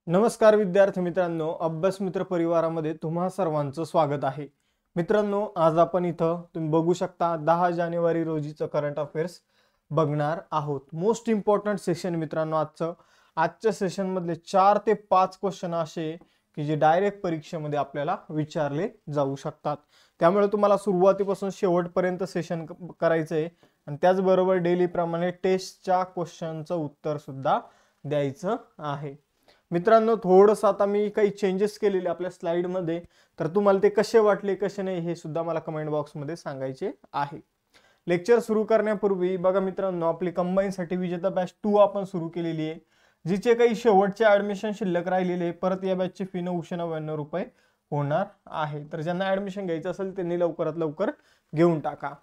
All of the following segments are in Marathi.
नमस्कार विद्यार्थी मित्रांनो, अभ्यास मित्र परिवारामध्ये तुम्हा सर्वांचं स्वागत आहे. मित्रांनो, आज आपण इथं तुम्ही बघू शकता 10 जानेवारी रोजीचं करंट अफेअर्स बघणार आहोत. मोस्ट इम्पॉर्टंट सेशन मित्रांनो आजच्या सेशन मधले 4 ते 5 क्वेश्चन असे की जे डायरेक्ट परीक्षेमध्ये आपल्याला विचारले जाऊ शकतात. त्यामुळे तुम्हाला सुरुवातीपासून शेवटपर्यंत सेशन करायचंय आणि त्याचबरोबर डेली प्रमाणे टेस्टच्या क्वेश्चनचं उत्तर सुद्धा द्यायचं आहे. मित्रांनो, थोडंसं आता मी काही चेंजेस केलेले आपल्या स्लाइड मध्ये, तर तुम्हाला ते कसे वाटले कसे नाही हे सुद्धा मला कमेंट बॉक्स मध्ये सांगायचे आहे. लेक्चर सुरू करण्यापूर्वी बघा मित्रांनो, आपली कंबाईन साठी विजेता बॅच 2 आपण सुरू केलेली आहे, जिचे काही शेवटचे ऍडमिशन शिल्लक राहिलेले. परत या बॅचची फी 999 रुपये होणार आहे. तर ज्यांना ऍडमिशन घ्यायचं असेल त्यांनी लवकरात लवकर घेऊन टाका.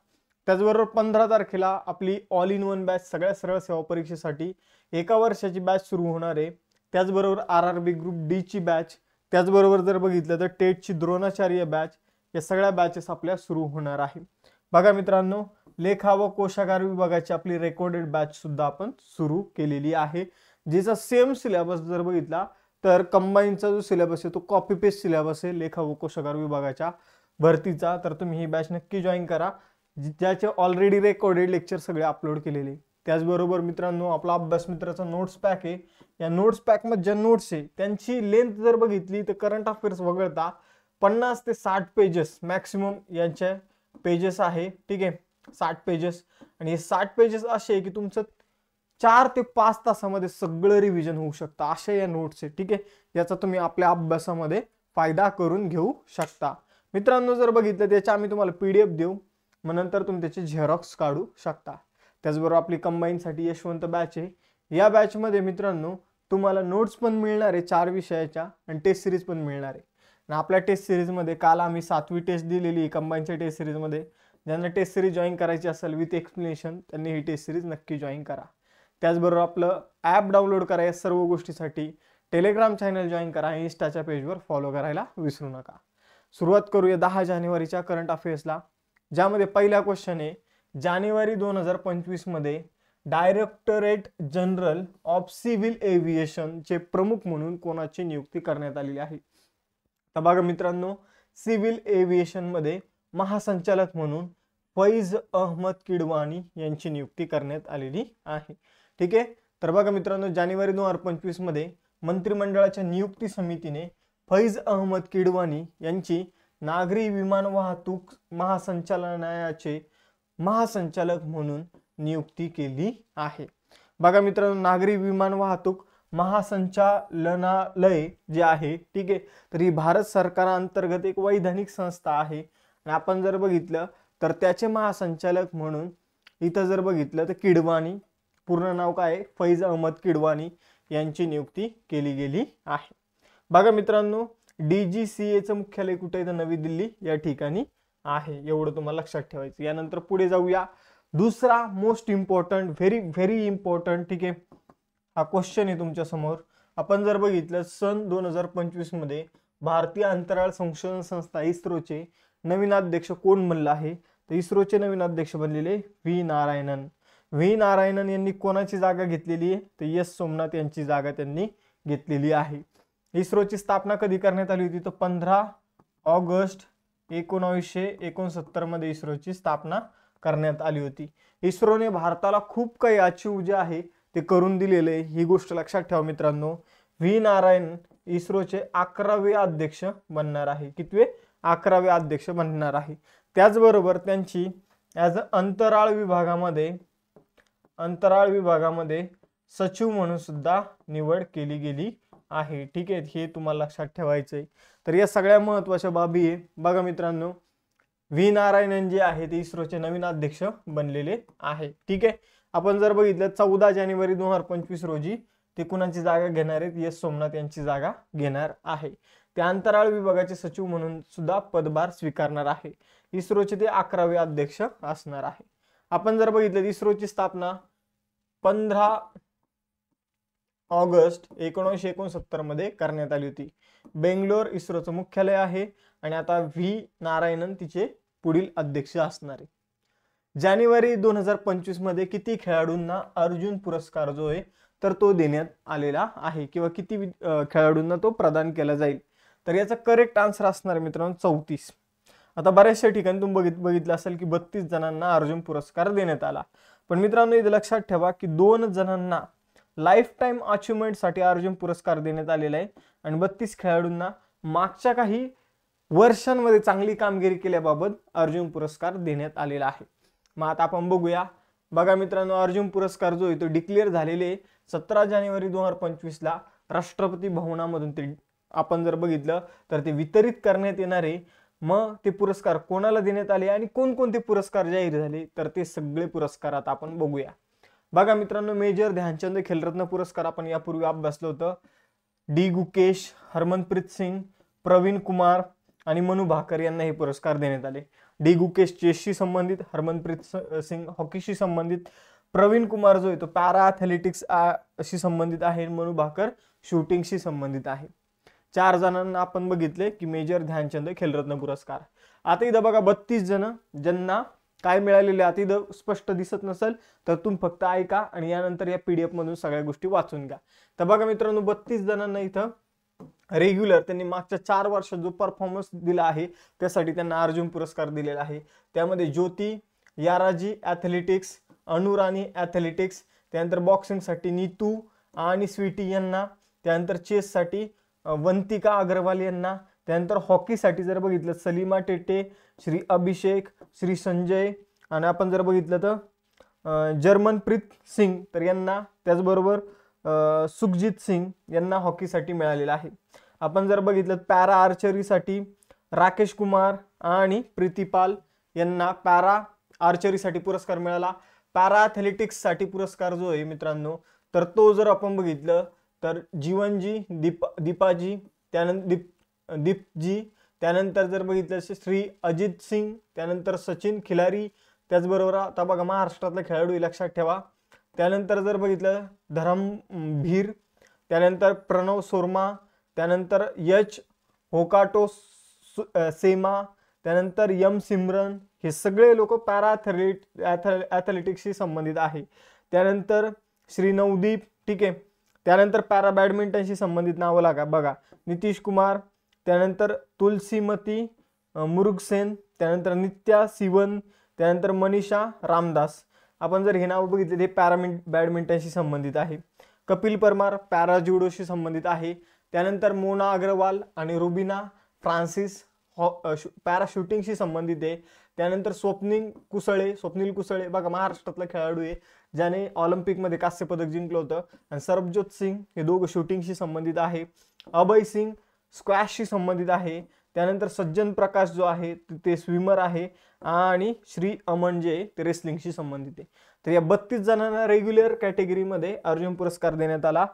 त्याचबरोबर 15 तारखेला आपली ऑल इन वन बॅच सगळ्या सरळ सेवा परीक्षेसाठी 1 वर्षाची बॅच सुरू होणार आहे. त्याचबरोबर RRB ग्रुप डी ची बॅच, त्याचबरोबर जर बघितलं तर टेटची द्रोणाचार्य बॅच, या सगळ्या बॅचेस आपल्या सुरू होणार आहे. बघा मित्रांनो, लेखा व कोशागार विभागाची आपली रेकॉर्डेड बॅच सुद्धा आपण सुरू केलेली आहे, जिचा सेम सिलेबस जर बघितला तर कंबाईनचा जो सिलेबस आहे तो कॉपी पेस्ट सिलेबस आहे लेखा व कोशागार विभागाच्या भरतीचा. तर तुम्ही ही बॅच नक्की जॉईन करा, ज्याचे ऑलरेडी रेकॉर्डेड लेक्चर सगळे अपलोड केलेले. त्याचबरोबर मित्रांनो, आपला अभ्यास मित्राचा नोट्स पॅक आहे. या नोट्स पॅक मध्ये ज्या नोट्स आहे त्यांची लेंथ जर बघितली तर करंट अफेअर्स वगळता 50 ते 60 पेजेस मॅक्सिमम यांचे पेजेस आहे. ठीक आहे, 60 पेजेस. आणि हे 60 पेजेस असे की तुमचं 4 ते 5 तासामध्ये सगळं रिव्हिजन होऊ शकतं, अशा या नोट्स आहे. ठीक आहे, याचा तुम्ही आपल्या अभ्यासामध्ये फायदा करून घेऊ शकता. मित्रांनो, जर बघितलं त्याच्या आम्ही तुम्हाला PDF देऊ, मग नंतर तुम्ही त्याचे झेरॉक्स काढू शकता. त्याचबरोबर आपली कंबाईन साठी यशवंत बॅच आहे. या बॅच मध्ये मित्रांनो तुम्हाला नोट्स पण मिळणार आहे 4 विषयाच्या आणि टेस्ट सिरीज पण मिळणार आहे. आणि आपल्या टेस्ट सिरीज मध्ये काल आम्ही 7वी टेस्ट दिलेली कंबाईनच्या टेस्ट सिरीज मध्ये. ज्यांना टेस्ट सिरीज जॉईन करायची असेल विथ एक्सप्लेनेशन त्यांनी ही टेस्ट सिरीज नक्की जॉईन करा. त्याचबरोबर आपलं ॲप डाउनलोड करा या सर्व गोष्टीसाठी. टेलिग्राम चॅनल जॉईन करा, इंस्टाच्या पेजवर फॉलो करायला विसरू नका. सुरुवात करूया 10 जानेवारीच्या करंट अफेअर्सला, ज्यामध्ये पहिला क्वेश्चन आहे, जानेवारी 2025 मध्ये directorate general of civil aviation चे प्रमुख म्हणून कोणाची नियुक्ती करण्यात आलेली आहे? तर बघा मित्रांनो, सिव्हिल एव्हिएशन मध्ये महासंचालक म्हणून फैज अहमद किडवानी यांची नियुक्ती करण्यात आलेली आहे. ठीक आहे, तर बघा मित्रांनो, जानेवारी 2025 मध्ये मंत्रिमंडळाच्या नियुक्ती समितीने फैज अहमद किडवानी यांची नागरी विमान वाहतूक महासंचालनालयाचे महासंचालक म्हणून नियुक्ती केली आहे. बघा मित्रांनो, नागरी विमान वाहतूक महासंचालनालय जे आहे, ठीक आहे, तर ही भारत सरकारांतर्गत एक वैधानिक संस्था आहे. आणि आपण जर बघितलं तर त्याचे महासंचालक म्हणून इथं जर बघितलं तर किडवानी, पूर्ण नाव काय आहे, फैज अहमद किडवानी यांची नियुक्ती केली गेली आहे. बघा मित्रांनो, DGCA चं मुख्यालय कुठे आहे? तर नवी दिल्ली या ठिकाणी आहे. एवढं तुम्हाला लक्षात ठेवायचं. यानंतर पुढे जाऊया. दुसरा most important, very very important, ठीक आहे, हा क्वेश्चन आहे तुमच्या समोर. आपण जर बघितलं सन 2025 मध्ये भारतीय अंतराळ संशोधन संस्था इस्रोचे नवीन अध्यक्ष कोण बनले आहे? तर इस्रोचे नवीन अध्यक्ष बनलेले व्ही नारायणन. व्ही नारायणन यांनी कोणाची जागा घेतलेली आहे? तर एस सोमनाथ यांची जागा त्यांनी घेतलेली आहे. इस्रोची स्थापना कधी करण्यात आली होती? तर 15 ऑगस्ट 1969 मध्ये इस्रोची स्थापना करण्यात आली होती. इस्रोने भारताला खूप काही अचीव जे आहे ते करून दिलेले, ही गोष्ट लक्षात ठेवा मित्रांनो. व्ही नारायण इस्रोचे 11वे अध्यक्ष बनणार आहे. कितवे? 11वे अध्यक्ष बनणार आहे. त्याचबरोबर त्यांची ॲज अंतराळ विभागामध्ये सचिव म्हणून सुद्धा निवड केली गेली आहे. ठीक आहे, हे तुम्हाला लक्षात ठेवायचंय. तर या सगळ्या महत्वाच्या बाबी आहे. बघा मित्रांनो, व्ही नारायणन जे आहे ते इस्रोचे नवीन अध्यक्ष बनलेले आहे. ठीक आहे, आपण जर बघितलं 14 जानेवारी 2025 रोजी ते कुणाची जागा घेणार आहेत? एस सोमनाथ यांची जागा घेणार आहे. ते अंतराळ विभागाचे सचिव म्हणून सुद्धा पदभार स्वीकारणार आहे. इस्रोचे ते 11वे अध्यक्ष असणार आहे. आपण जर बघितलं इस्रोची स्थापना 15 ऑगस्ट 1969 मध्ये करण्यात आली होती. बेंगलोर इस्रोचं मुख्यालय आहे आणि आता व्ही नारायणन तिचे पुढील अध्यक्ष असणार आहे. जानेवारी 2025 मध्ये किती खेळाडूंना अर्जुन पुरस्कार जो आहे तर तो देण्यात आलेला आहे किंवा किती खेळाडूंना तो प्रदान केला जाईल. तर याचा करेक्ट आन्सर असणार आहे मित्रांनो 34. आता बऱ्याचशा ठिकाणी तुम्ही बघितलं असेल की 32 जणांना अर्जुन पुरस्कार देण्यात आला. पण मित्रांनो इथे लक्षात ठेवा की 2 जणांना लाईफ टाईम अचिव्हमेंटसाठी अर्जुन पुरस्कार देण्यात आलेला आहे आणि 32 खेळाडूंना मागच्या काही वर्षांमध्ये चांगली कामगिरी केल्याबाबत अर्जुन पुरस्कार देण्यात आलेला आहे. मग आता आपण बघूया. बघा मित्रांनो, अर्जुन पुरस्कार जो आहे तो डिक्लेअर झालेले 17 जानेवारी 2025 ला राष्ट्रपती भवनामधून ते आपण जर बघितलं तर ते वितरित करण्यात येणारे. मग ते पुरस्कार कोणाला देण्यात आले आणि कोणकोणते पुरस्कार जाहीर झाले तर ते सगळे पुरस्कार आता आपण बघूया. बघा मित्रांनो, मेजर ध्यानचंद खेलरत्न पुरस्कार आपण यापूर्वी अभ्यासलं होतं. डी गुकेश, हरमनप्रीत सिंग, प्रवीण कुमार आणि मनू भाकर यांना हे पुरस्कार देण्यात आले. डी गुकेश चेसशी संबंधित, हरमनप्रीत सिंग हॉकीशी संबंधित, प्रवीण कुमार जो आहे तो पॅरा ॲथलेटिक्स शी संबंधित आहे, मनू भाकर शूटिंगशी संबंधित आहे. 4 जणांना आपण बघितले की मेजर ध्यानचंद खेलरत्न पुरस्कार. आता इथं बघा 32 जण ज्यांना काय मिळालेले आता इथं स्पष्ट दिसत नसेल तर तुम्ही फक्त ऐका आणि यानंतर या PDF मधून सगळ्या गोष्टी वाचून घ्या. तर बघा मित्रांनो, 32 जणांना इथं रेग्युलर त्यांनी मागच्या 4 वर्षात जो परफॉर्मन्स दिला आहे त्यासाठी त्यांना अर्जुन पुरस्कार दिलेला आहे. त्यामध्ये ज्योती याराजी ॲथलेटिक्स, अनुराणी ॲथलेटिक्स, त्यानंतर बॉक्सिंगसाठी नीतू आणि स्वीटी यांना, त्यानंतर चेससाठी वंतिका अग्रवाल यांना, त्यानंतर हॉकीसाठी जर बघितलं सलीमा टेटे, श्री अभिषेक, श्री संजय आणि आपण जर बघितलं तर जर्मनप्रीत सिंग तर यांना, त्याचबरोबर सुखजित सिंग यांना हॉकीसाठी मिळालेला आहे. आपण जर बघितलं पॅरा आर्चरीसाठी राकेश कुमार आणि प्रीतिपाल यांना पॅरा आर्चरीसाठी पुरस्कार मिळाला. पॅरा ॲथलेटिक्ससाठी पुरस्कार जो आहे मित्रांनो तर तो जर आपण बघितलं तर जीवनजी, दीपाजी, त्यानंतर दीपजी, त्यानंतर जर बघितलं श्री अजित सिंग, त्यानंतर सचिन खिलारी, त्याचबरोबर आता बघा महाराष्ट्रातला खेळाडू लक्षात ठेवा. त्यानंतर जर बघितलं धरमभीर, त्यानंतर प्रणव सोरमा, त्यानंतर यच होकाटो सेमा, त्यानंतर यम सिमरन, हे सगळे लोक पॅरा ॲथलेटिक्सशी संबंधित आहे. त्यानंतर श्री नवदीप, ठीक आहे. त्यानंतर पॅरा बॅडमिंटनशी संबंधित नावं लागा बघा, नितीश कुमार, त्यानंतर तुलसीमती मुरुगसेन, त्यानंतर नित्या सिवन, त्यानंतर मनीषा रामदास. आपण जर हे नाव बघितले ते पॅरा बॅडमिंटनशी संबंधित आहे. कपिल परमार पॅरा जुडोशी संबंधित आहे. त्यानंतर मोना अग्रवाल आणि रुबिना फ्रान्सिस पॅरा शूटिंगशी संबंधित आहे. त्यानंतर स्वप्नील कुसळे बघा महाराष्ट्रातला खेळाडू आहे ज्याने ऑलिम्पिकमध्ये कांस्य पदक जिंकलं होतं. आणि सरबजोत सिंग हे दोघं शूटिंगशी संबंधित आहे. अभय सिंग स्क्वॅशशी संबंधित आहे. त्यानंतर सज्जन प्रकाश जो आहे ते स्विमर आहे आणि श्री अमन जे ते रेसलिंगशी संबंधित आहे. तर या 32 जणांना रेग्युलर कॅटेगरीमध्ये अर्जुन पुरस्कार देण्यात आला.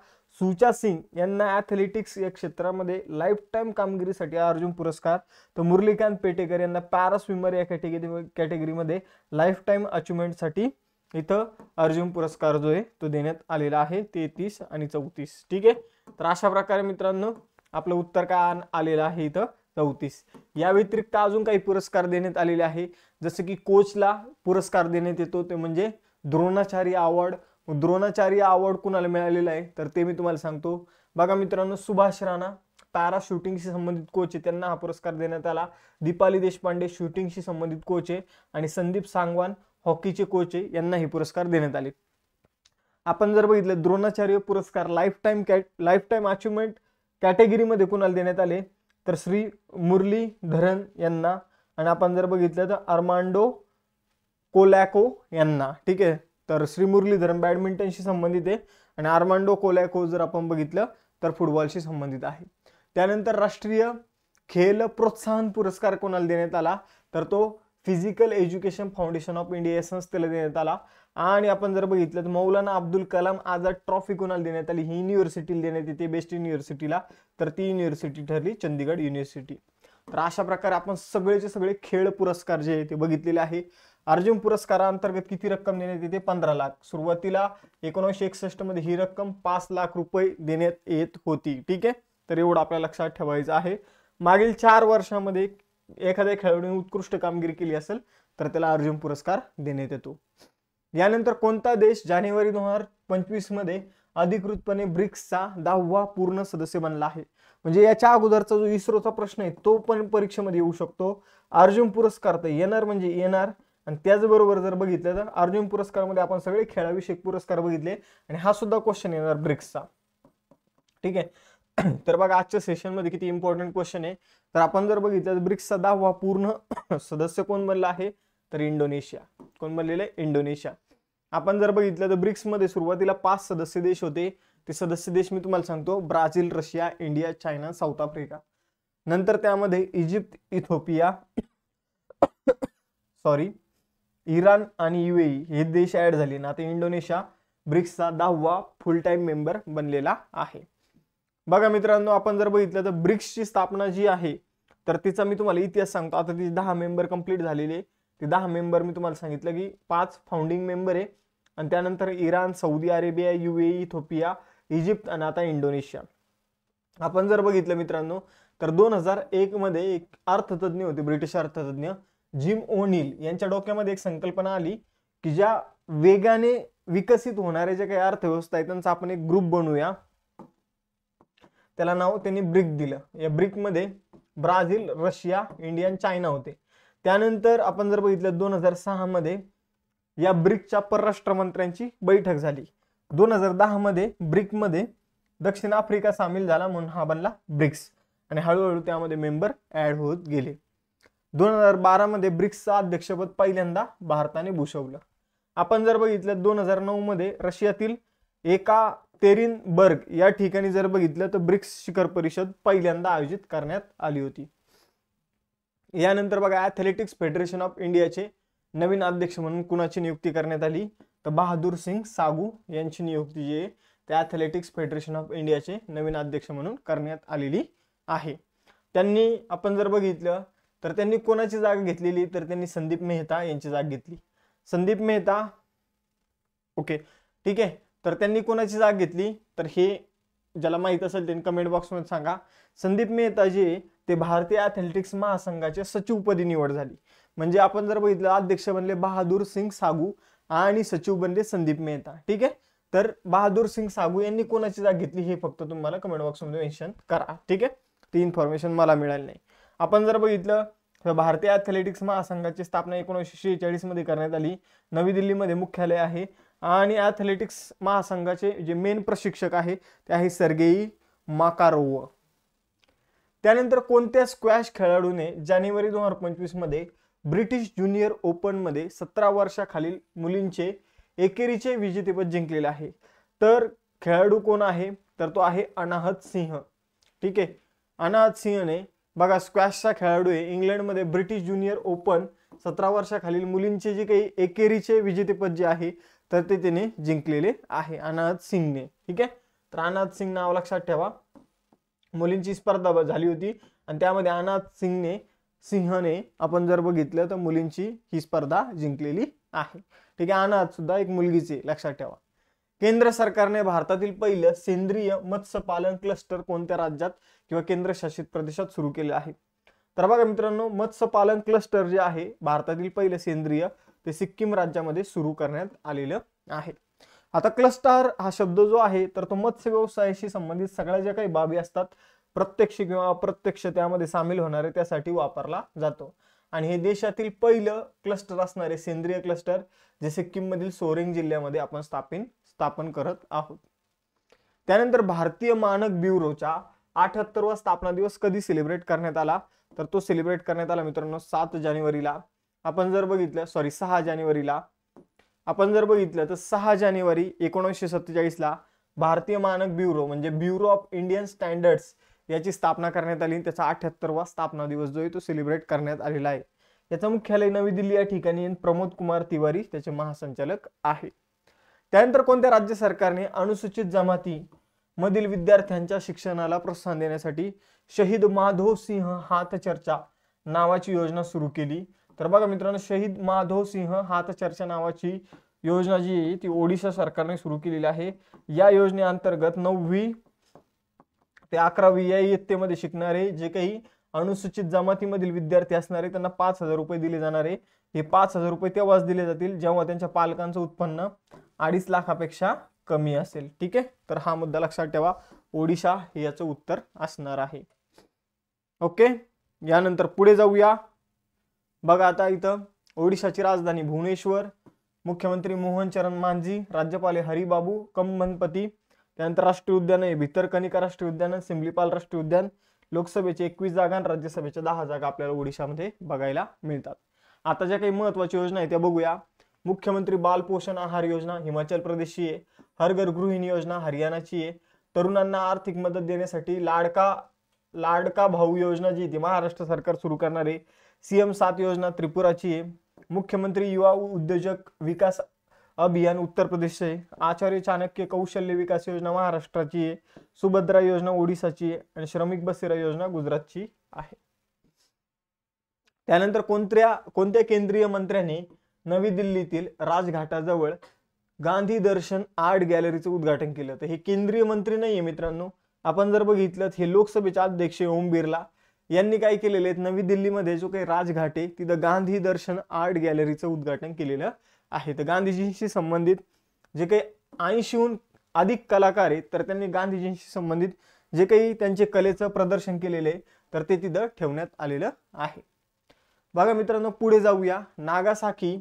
सुचा सिंग यांना ॲथलेटिक्स या क्षेत्रामध्ये लाईफ टाईम कामगिरीसाठी अर्जुन पुरस्कार, तर मुरलीकांत पेटेकर यांना पॅरा स्विमर या कॅटेगरीमध्ये लाईफ टाईम अचिव्हमेंटसाठी इथं अर्जुन पुरस्कार जो आहे तो देण्यात आलेला आहे 33 आणि 34. ठीक आहे. तर अशा प्रकारे मित्रांनो आपलं उत्तर काय आलेलं आहे इथं 34. या व्यतिरिक्त अजून काही पुरस्कार देण्यात आलेले आहे, जसं की कोचला पुरस्कार देण्यात येतो ते म्हणजे द्रोणाचार्य अवॉर्ड. द्रोणाचार्य अवॉर्ड कुणाला मिळालेला आहे तर ते मी तुम्हाला सांगतो. बघा मित्रांनो, सुभाष राणा पॅरा शूटिंगशी संबंधित कोच आहे त्यांना हा पुरस्कार देण्यात आला. दीपाली देशपांडे शूटिंगशी संबंधित कोच आहे आणि संदीप सांगवान हॉकीचे कोच आहे यांना हे पुरस्कार देण्यात आले. आपण जर बघितलं द्रोणाचार्य पुरस्कार लाईफ टाईम अचिव्हमेंट कॅटेगरीमध्ये कुणाला देण्यात आले तर श्री मुरलीधरन यांना आणि आपण जर बघितलं तर अर्मांडो कोलॅको यांना. ठीक आहे. तर श्री मुरलीधरन बॅडमिंटनशी संबंधित आहे आणि अर्मांडो कोलॅको जर आपण बघितलं तर फुटबॉलशी संबंधित आहे. त्यानंतर राष्ट्रीय खेल प्रोत्साहन पुरस्कार कोणाला देण्यात आला तर तो physical education foundation of India या संस्थेला देण्यात आला. आणि आपण जर बघितलं तर मौलाना अब्दुल कलाम आझाद ट्रॉफी कोणाला देण्यात आली, ही युनिव्हर्सिटीला देण्यात येते बेस्ट युनिव्हर्सिटीला, तर ती युनिव्हर्सिटी ठरली चंदीगड युनिव्हर्सिटी. तर अशा प्रकारे आपण सगळेचे सगळे खेळ पुरस्कार जे ते बघितलेले आहे. अर्जुन पुरस्कारांतर्गत किती रक्कम देण्यात येते 15 लाख. सुरुवातीला 1961 मध्ये ही रक्कम 5 लाख रुपये देण्यात येत होती. ठीक आहे. तर एवढं आपल्या लक्षात ठेवायचं आहे. मागील 4 वर्षामध्ये एखाद्या खेळाडूने उत्कृष्ट कामगिरी केली असेल तर त्याला अर्जुन पुरस्कार देण्यात येतो. यानंतर कोणता देश जानेवारी 2025 मध्ये अधिकृतपणे ब्रिक्सचा 10वा पूर्ण सदस्य बनला आहे. म्हणजे याच्या अगोदरचा जो इस्रोचा प्रश्न आहे तो पण परीक्षेमध्ये येऊ शकतो. अर्जुन पुरस्कार तर येणार म्हणजे येणार. आणि त्याचबरोबर जर बघितलं तर अर्जुन पुरस्कारमध्ये आपण सगळे खेळाविषयक पुरस्कार बघितले आणि हा सुद्धा क्वेश्चन येणार ब्रिक्सचा. ठीक आहे. तर बघा आजच्या सेशन मध्ये किती इम्पॉर्टंट क्वेश्चन आहे. तर आपण जर बघितलं तर ब्रिक्सचा 10वा पूर्ण सदस्य कोण बनला आहे तर इंडोनेशिया. कोण बनलेलं आहे? इंडोनेशिया. आपण जर बघितलं तर ब्रिक्स मध्ये सुरुवातीला 5 सदस्य देश होते. ते सदस्य देश मी तुम्हाला सांगतो: Brazil, Russia, India, China, south Africa. नंतर त्यामध्ये इजिप्त, इथिओपिया इराण आणि युएई हे देश ऍड झाले ना. आता इंडोनेशिया ब्रिक्सचा 10वा फुल टाइम मेंबर बनलेला आहे. बघा मित्रांनो, आपण जर बघितलं तर ब्रिक्सची स्थापना जी आहे तर तिचा मी तुम्हाला इतिहास सांगतो. आता ती 10 मेंबर कंप्लीट झालेले. ते 10 मेंबर मी तुम्हाला सांगितलं की 5 फाउंडिंग मेंबर आहे आणि त्यानंतर Iran, Saudi Arabia, UAE, Ethiopia, Egypt आणि आता इंडोनेशिया. आपण जर बघितलं मित्रांनो तर 2001 मध्ये एक अर्थतज्ञ होते, ब्रिटिश अर्थतज्ञ जिम ओनील यांच्या डोक्यामध्ये एक संकल्पना आली की ज्या वेगाने विकसित होणारे जे काही अर्थव्यवस्था आहे त्यांचा आपण एक ग्रुप बनवूया. त्याला नाव त्यांनी ब्रिक दिलं. या ब्रिक मध्ये ब्राझील, रशिया, इंडिया आणि चायना होते. त्यानंतर आपण जर बघितलं 2006 मध्ये या ब्रिकच्या परराष्ट्र मंत्र्यांची बैठक झाली. 2010 मध्ये ब्रिक मध्ये दक्षिण आफ्रिका सामील झाला म्हणून हा बनला ब्रिक्स आणि हळूहळू त्यामध्ये मेंबर ऍड होत गेले. 2012 मध्ये ब्रिक्सचं अध्यक्षपद पहिल्यांदा भारताने भूषवलं. आपण जर बघितलं 2009 मध्ये रशियातील एकातेरिनबर्ग या ठिकाणी जर बघितलं तर ब्रिक्स शिखर परिषद पहिल्यांदा आयोजित करण्यात आली होती. यानंतर बघा ॲथलेटिक्स फेडरेशन ऑफ इंडियाचे नवीन अध्यक्ष म्हणून कुणाची नियुक्ती करण्यात आली तर बहादूर सिंग सागू यांची नियुक्ती जी आहे त्या ॲथलेटिक्स फेडरेशन ऑफ इंडियाचे नवीन अध्यक्ष म्हणून करण्यात आलेली आहे. त्यांनी आपण जर बघितलं तर त्यांनी कोणाची जागा घेतलेली तर त्यांनी संदीप मेहता यांची जागा घेतली. संदीप मेहता ओके ठीक आहे. तर त्यांनी कोणाची जागा घेतली तर हे ज्याला माहित असेल त्यांनी कमेंट बॉक्समध्ये सांगा. संदीप मेहता जे ते भारतीय ॲथलेटिक्स महासंघाचे सचिवपदी निवड झाली. म्हणजे आपण जर बघितलं अध्यक्ष बनले बहादूर सिंग सागू आणि सचिव बनले संदीप मेहता. ठीक आहे. तर बहादूर सिंग सागू यांनी कोणाची जागा घेतली हे फक्त तुम्हाला कमेंट बॉक्समध्ये मेन्शन करा. ठीक आहे. ती इन्फॉर्मेशन मला मिळाली नाही. आपण जर बघितलं तर भारतीय ॲथलेटिक्स महासंघाची स्थापना 1946 मध्ये करण्यात आली. नवी दिल्लीमध्ये मुख्यालय आहे आणि ॲथलेटिक्स महासंघाचे जे मेन प्रशिक्षक आहे ते आहे सर्गेई माकारोव. त्यानंतर कोणत्या स्क्वॅश खेळाडूने जानेवारी 2025 मध्ये ब्रिटिश ज्युनियर ओपन मध्ये 17 वर्षाखालील मुलींचे एकेरीचे विजेतेपद जिंकलेले आहे. तर खेळाडू कोण आहे तर तो आहे अनाहत सिंह. ठीक आहे. अनाहत सिंहने बघा स्क्वॅशचा खेळाडू आहे. इंग्लंडमध्ये ब्रिटिश ज्युनियर ओपन 17 वर्षाखालील मुलींचे जे काही एकेरीचे विजेतेपद जे आहे तर ते त्याने जिंकलेले आहे अनाहत सिंगने. ठीक आहे. तर अनाहत सिंग नाव लक्षात ठेवा. मुलींची स्पर्धा झाली होती आणि त्यामध्ये अनाहत सिंहने आपण जर बघितलं तर मुलींची ही स्पर्धा जिंकलेली आहे. ठीक आहे. अनाहत सुद्धा एक मुलगीच आहे लक्षात ठेवा. केंद्र सरकारने भारतातील पहिलं सेंद्रिय मत्स्यपालन क्लस्टर कोणत्या राज्यात किंवा केंद्रशासित प्रदेशात सुरू केले आहे तर बघा मित्रांनो मत्स्यपालन क्लस्टर जे आहे भारतातील पहिलं सेंद्रिय ते सिक्कीम राज्यामध्ये सुरू करण्यात आलेलं आहे. आता क्लस्टर हा शब्द जो आहे तर तो मत्स्य व्यवसायाशी संबंधित सगळ्या ज्या काही बाबी असतात प्रत्यक्ष किंवा अप्रत्यक्ष त्यामध्ये सामील होणारे त्यासाठी वापरला जातो. आणि हे देशातील पहिलं क्लस्टर असणारे सेंद्रिय क्लस्टर जे सिक्कीम मधील सोरेंग जिल्ह्यामध्ये आपण स्थापन करत आहोत. त्यानंतर भारतीय मानक ब्युरोचा 78वा स्थापना दिवस कधी सेलिब्रेट करण्यात आला तर तो सेलिब्रेट करण्यात आला मित्रांनो 7 जानेवारीला. आपण जर बघितलं 6 जानेवारीला आपण जर बघितलं तर 6 जानेवारी 1947 ला भारतीय मानक ब्युरो म्हणजे ब्युरो ऑफ इंडियन स्टँडर्ड्स याची स्थापना करण्यात आली. त्याचा 78वा स्थापना दिवस जो आहे तो सेलिब्रेट करण्यात आलेला आहे. याचं मुख्यालय नवी दिल्ली या ठिकाणी. प्रमोद कुमार तिवारी त्याचे महासंचालक आहे. त्यानंतर कोणत्या राज्य सरकारने अनुसूचित जमाती मधील विद्यार्थ्यांच्या शिक्षणाला प्रोत्साहन देण्यासाठी शहीद माधव सिंह हातचर्चा नावाची योजना सुरू केली तर बघा मित्रांनो शहीद माधव सिंह हातचर्चा नावाची योजना जी आहे ती ओडिशा सरकारने सुरू केलेली आहे. या योजनेअंतर्गत 9वी ते 11वी या इयत्तेमध्ये शिकणारे जे काही अनुसूचित जमातीमधील विद्यार्थी असणारे त्यांना 5,000 रुपये दिले जाणारे. हे 5,000 रुपये तेव्हाच दिले जातील जेव्हा त्यांच्या पालकांचं उत्पन्न 2.5 लाखापेक्षा कमी असेल. ठीक आहे, तर हा मुद्दा लक्षात ठेवा. ओडिशा हे याचं उत्तर असणार आहे. ओके, यानंतर पुढे जाऊया. बघा आता इथं ओडिशाची राजधानी भुवनेश्वर, मुख्यमंत्री मोहन चरण मांझी, राज्यपाल हरिबाबू कंबनपती, त्यानंतर राष्ट्रीय उद्यान आहे भितरकनिका राष्ट्रीय उद्यान, सिमलीपाल राष्ट्रीय उद्यान. लोकसभेचे 21 जागा आणि राज्यसभेच्या 10 जागा आपल्याला ओडिशामध्ये बघायला मिळतात. आता ज्या काही महत्त्वाच्या योजना आहेत त्या बघूया. मुख्यमंत्री बाल पोषण आहार योजना हिमाचल प्रदेशची आहे. हर घर गृहिणी योजना हरियाणाची आहे. तरुणांना आर्थिक मदत देण्यासाठी लाडका भाऊ योजना जी ती महाराष्ट्र सरकार सुरू करणार आहे. CM 7 योजना त्रिपुराची आहे. मुख्यमंत्री युवा उद्योजक विकास अभियान उत्तर प्रदेशचे आहे. आचार्य चाणक्य कौशल्य विकास योजना महाराष्ट्राची आहे. सुभद्रा योजना ओडिसाची आहे आणि श्रमिक बसेरा योजना गुजरातची आहे. त्यानंतर कोणत्या केंद्रीय मंत्र्यांनी नवी दिल्लीतील राजघाटाजवळ गांधी दर्शन आर्ट गॅलरीचं उद्घाटन केलं? तर हे केंद्रीय मंत्री नाहीये मित्रांनो. आपण जर बघितलं हे लोकसभेचे अध्यक्ष ओम बिर्ला यांनी काय केलेले आहेत, नवी दिल्लीमध्ये जो काही राजघाट आहे तिथं गांधी दर्शन आर्ट गॅलरीचं उद्घाटन केलेलं आहे. तर गांधीजींशी संबंधित जे काही 80हून अधिक कलाकार आहेत तर त्यांनी गांधीजींशी संबंधित जे काही त्यांचे कलेचं प्रदर्शन केलेले आहे तर ते तिथं ठेवण्यात आलेलं आहे. बघा मित्रांनो, पुढे जाऊया. नागासाकी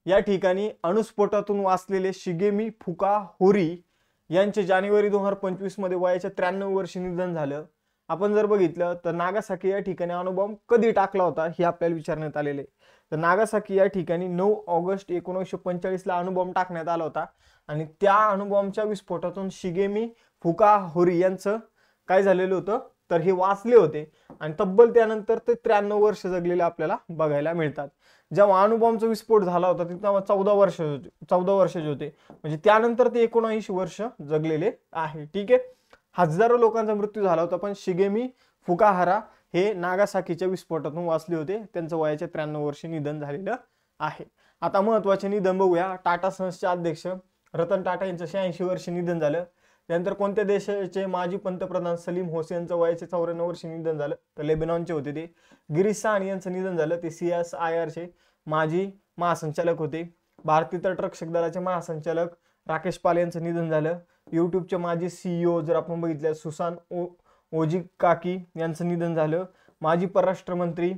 या ठिकाणी अणुस्फोटातून वाचलेले शिगेमी फुकाहोरी यांचे जानेवारी 2025 मध्ये वयाच्या 93 वर्षी निधन झालं. आपण जर बघितलं तर नागासाकी या ठिकाणी अणुबॉम्ब कधी टाकला होता हे आपल्याला विचारण्यात आलेले. तर नागासाकी या ठिकाणी 9 ऑगस्ट 1945 ला अणुबॉम्ब टाकण्यात आला होता आणि त्या अणुबॉम्बच्या विस्फोटातून शिगेमी फुकाहोरी यांचं काय झालेलं होतं तर हे वाचले होते आणि तब्बल त्यानंतर ते 93 वर्ष जगलेले आपल्याला बघायला मिळतात. जेव्हा अणुबॉम्बचा विस्फोट झाला होता तेव्हा 14 वर्षाचे होते, म्हणजे त्यानंतर ते 19 वर्ष जगलेले आहे. ठीक आहे, हजारो लोकांचा मृत्यू झाला होता पण शिगेमी फुकाहारा हे नागासाकीच्या विस्फोटातून वाचले होते. त्यांचं वयाच्या 93 वर्षी निधन झालेलं आहे. आता महत्वाचे निधन बघूया. टाटा सन्सचे अध्यक्ष रतन टाटा यांचं 86 वर्षी निधन झालं. त्यानंतर कोणत्या देशाचे माजी पंतप्रधान सलीम होसेनचं वयाचे 94 वर्षी निधन झालं तर लेबनॉनचे होते ते. गिरीश साहनी यांचं निधन झालं, ते CSIR चे माजी महासंचालक होते. भारतीय तटरक्षक दलाचे महासंचालक राकेश पाल यांचं निधन झालं. यूट्यूबचे माजी CEO जर आपण बघितलं सुसान ओजीकाकी यांचं निधन झालं. माजी परराष्ट्र मंत्री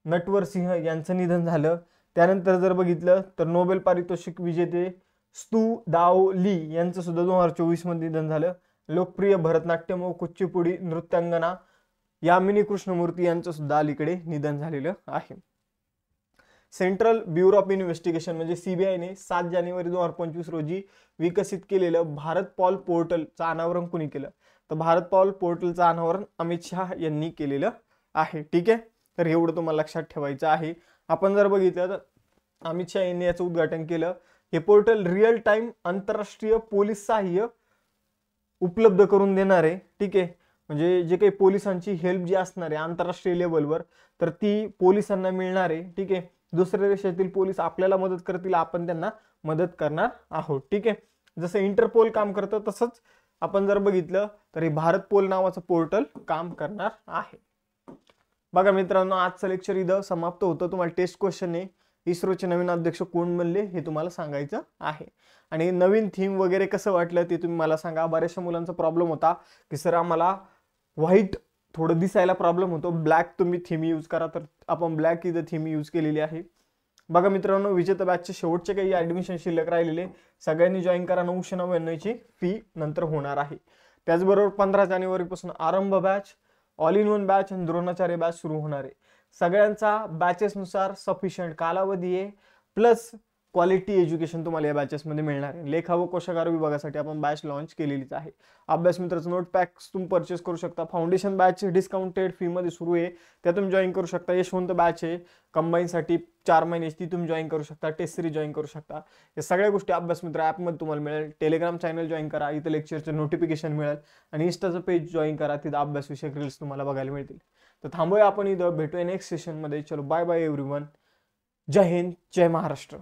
नटवर सिंह यांचं निधन झालं. त्यानंतर जर बघितलं तर नोबेल पारितोषिक विजेते स्तू दाओ ली यांचं सुद्धा 2024 मध्ये निधन झालं. लोकप्रिय भरतनाट्यम व कुचिपुडी नृत्यांगना यामिनी कृष्णमूर्ती यांचं सुद्धा अलीकडे निधन झालेलं आहे. सेंट्रल ब्युरो ऑफ इन्व्हेस्टिगेशन म्हणजे CBI ने 7 जानेवारी 2025 रोजी विकसित केलेलं भारत पॉल पोर्टलचं अनावरण कुणी केलं? तर भारत पॉल पोर्टलचं अनावरण अमित शाह यांनी केलेलं आहे. ठीक आहे, तर एवढं तुम्हाला लक्षात ठेवायचं आहे. आपण जर बघितलं तर अमित शाह यांनी याचं उद्घाटन केलं. हे पोर्टल रिअल टाइम आंतरराष्ट्रीय पोलीस सहाय्य उपलब्ध करून देणार आहे. ठीक आहे, म्हणजे जे काही पोलिसांची हेल्प जी असणार आहे आंतरराष्ट्रीय लेवलवर तर ती पोलिसांना मिळणार आहे. ठीक आहे, दुसऱ्या देशातील पोलीस आपल्याला मदत करतील, आपण त्यांना मदत करणार आहोत. ठीक आहे, जसं इंटरपोल काम करतं तसंच आपण जर बघितलं तर हे भारत पोल नावाचं पोर्टल काम करणार आहे. बघा मित्रांनो, आजचं लेक्चर इथं समाप्त होतं. तुम्हाला टेस्ट क्वेश्चन आहे इस्रोचे नवीन अध्यक्ष कोण बनले हे तुम्हाला सांगायचं आहे आणि नवीन थीम वगैरे कसं वाटलं ते तुम्ही मला सांगा. बऱ्याचशा मुलांचा प्रॉब्लेम होता की सर आम्हाला व्हाईट थोडं दिसायला प्रॉब्लेम होतो, ब्लॅक तुम्ही थीम यूज करा, तर आपण ब्लॅक इथं थीम यूज केलेली आहे. बघा मित्रांनो, विजेता बॅचचे शेवटचे काही ऍडमिशन शिल्लक राहिलेले सगळ्यांनी जॉईन करा. 999 ची फी नंतर होणार आहे. त्याचबरोबर 15 जानेवारी पासून आरंभ batch, all in one batch आणि द्रोणाचार्य बॅच सुरू होणार आहे. सगळ्यांचा बॅचेस नुसार सफिशियंट कालावधी आहे प्लस क्वालिटी एज्युकेशन तुम्हाला या बॅचेस मध्ये मिळणार आहे. लेखा व कोशागार विभागासाठी आपण बॅच लॉन्च केलेलीच आहे. अभ्यास मित्राचं नोट पॅक्स तुम्ही परचेस करू शकता. फाउंडेशन बॅच डिस्काउंटेड फी मध्ये सुरू आहे, त्या तुम्ही जॉईन करू शकता. यशवंत बॅच आहे कंबाईन साठी 4 महिन्याची, ती तुम्ही जॉईन करू शकता. टेस्ट सिरीज जॉईन करू शकता. या सगळ्या गोष्टी अभ्यास मित्र ऍप मध्ये तुम्हाला मिळेल. टेलिग्राम चॅनल जॉईन करा, इथं लेक्चरचे नोटिफिकेशन मिळेल आणि इंस्टाचं पेज जॉईन करा, तिथं अभ्यास विषयक रील्स तुम्हाला बघायला मिळतील. तर थांबूया आपण इथं, भेटूया नेक्स्ट सेशन मध्ये. चलो बाय बाय एव्हरीवन. जय हिंद, जय महाराष्ट्र.